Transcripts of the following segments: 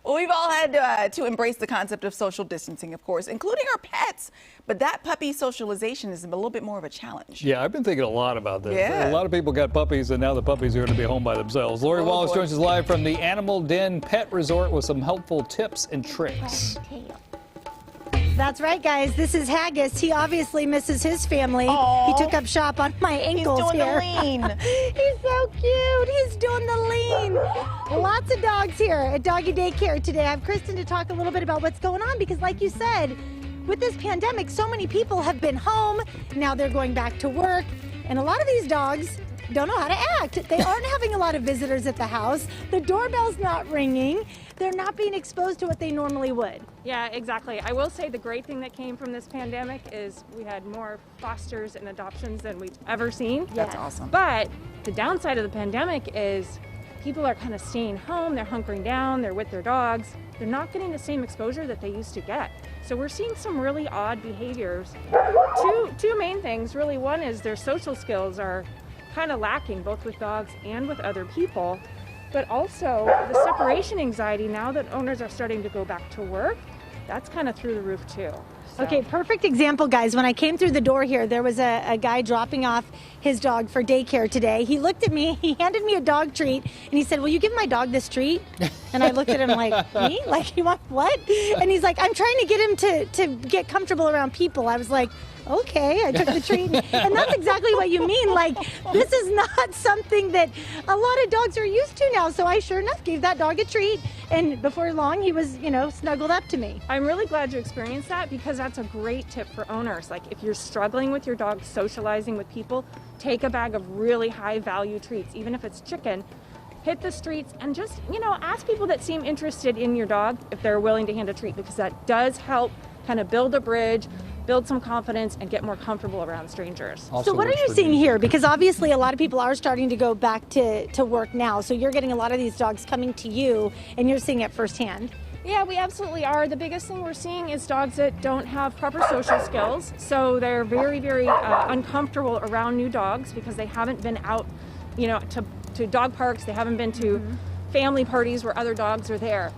Well, we've all had to embrace the concept of social distancing, of course, including our pets. But that puppy socialization is a little bit more of a challenge. Yeah, I've been thinking a lot about this. Yeah. A lot of people got puppies, and now the puppies are going to be home by themselves. Lori Wallace joins us live from the Animal Den Pet Resort with some helpful tips and tricks. That's right, guys. This is Haggis. He obviously misses his family. Aww. He took up shop on my ankles He's doing here. the lean. He's so cute. He's doing the lean. Lots of dogs here at Doggy Daycare today. I have Kristen to talk a little bit about what's going on because, like you said, with this pandemic, so many people have been home. Now they're going back to work. And a lot of these dogs don't know how to act. They aren't having a lot of visitors at the house. The doorbell's not ringing. They're not being exposed to what they normally would. Yeah, exactly. I will say the great thing that came from this pandemic is we had more fosters and adoptions than we've ever seen. That's awesome. But the downside of the pandemic is people are kind of staying home, they're hunkering down, they're with their dogs. They're not getting the same exposure that they used to get. So we're seeing some really odd behaviors. Two main things, really. One is their social skills are kind of lacking, both with dogs and with other people. But also the separation anxiety, now that owners are starting to go back to work, that's kind of through the roof too. So. Okay, perfect example, guys. When I came through the door here, there was a guy dropping off his dog for daycare today. He looked at me, he handed me a dog treat, and he said, "Will you give my dog this treat?" And I looked at him like, "Me? Like, you want what?" And he's like, "I'm trying to get him to get comfortable around people." I was like, okay, I took the treat. And that's exactly what you mean. Like, this is not something that a lot of dogs are used to now. So I sure enough gave that dog a treat. And before long, he was, snuggled up to me. I'm really glad you experienced that because that's a great tip for owners. Like, if you're struggling with your dog socializing with people, take a bag of really high value treats, even if it's chicken. Hit the streets and just, ask people that seem interested in your dog if they're willing to hand a treat, because that does help kind of build a bridge, build some confidence, and get more comfortable around strangers. So what are you seeing here? Because obviously a lot of people are starting to go back to work now. So you're getting a lot of these dogs coming to you and you're seeing it firsthand. Yeah, we absolutely are. The biggest thing we're seeing is dogs that don't have proper social skills. So they're very, very uncomfortable around new dogs because they haven't been out, to dog parks. They haven't been to family parties where other dogs are there.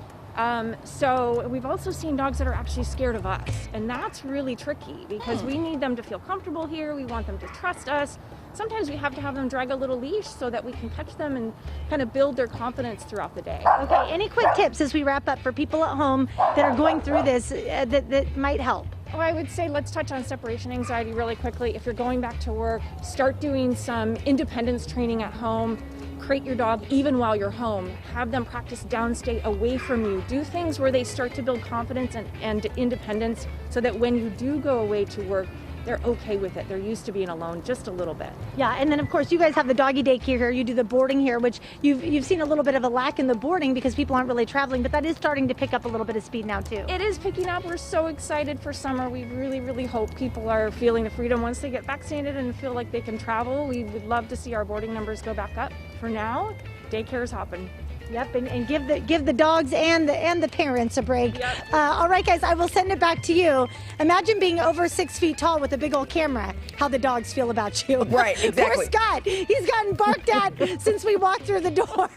So we've also seen dogs that are actually scared of us, and that's really tricky because we need them to feel comfortable here. We want them to trust us. Sometimes we have to have them drag a little leash so that we can catch them and kind of build their confidence throughout the day. Okay, any quick tips as we wrap up for people at home that are going through this that might help? Well, I would say let's touch on separation anxiety really quickly. If you're going back to work, start doing some independence training at home. Crate your dog even while you're home. Have them practice downstate away from you. Do things where they start to build confidence and independence so that when you do go away to work, they're okay with it. They're used to being alone just a little bit. Yeah, and then of course you guys have the doggy daycare here. You do the boarding here, which you've seen a little bit of a lack in the boarding because people aren't really traveling, but that is starting to pick up a little bit of speed now too. It is picking up. We're so excited for summer. We really, really hope people are feeling the freedom once they get vaccinated and feel like they can travel. We would love to see our boarding numbers go back up. For now, daycare is hopping. Yep, and give the dogs and the parents a break. Yep. All right, guys, I will send it back to you. Imagine being over 6 feet tall with a big old camera. How the dogs feel about you. Right, exactly. Poor Scott. He's gotten barked at since we walked through the door.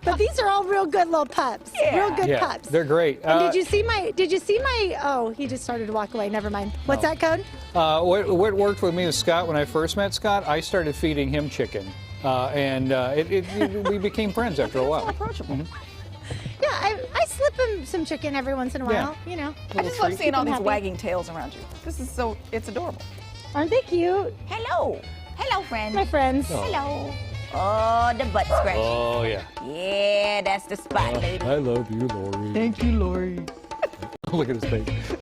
But these are all real good little pups. Yeah. Real good pups. They're great. And did you see my? Oh, he just started to walk away. Never mind. What's that code? What worked with me with Scott when I first met Scott, I started feeding him chicken. We became friends after a while. Approachable. Yeah, I slip him some chicken every once in a while. I just love seeing all these wagging tails around you. It's adorable. Aren't they cute? Hello. Hello, friend. My friends. Oh. Hello. Oh, the butt scratch. Oh, yeah. Yeah, that's the spot, lady. I love you, Lori. Thank you, Lori. Look at his face.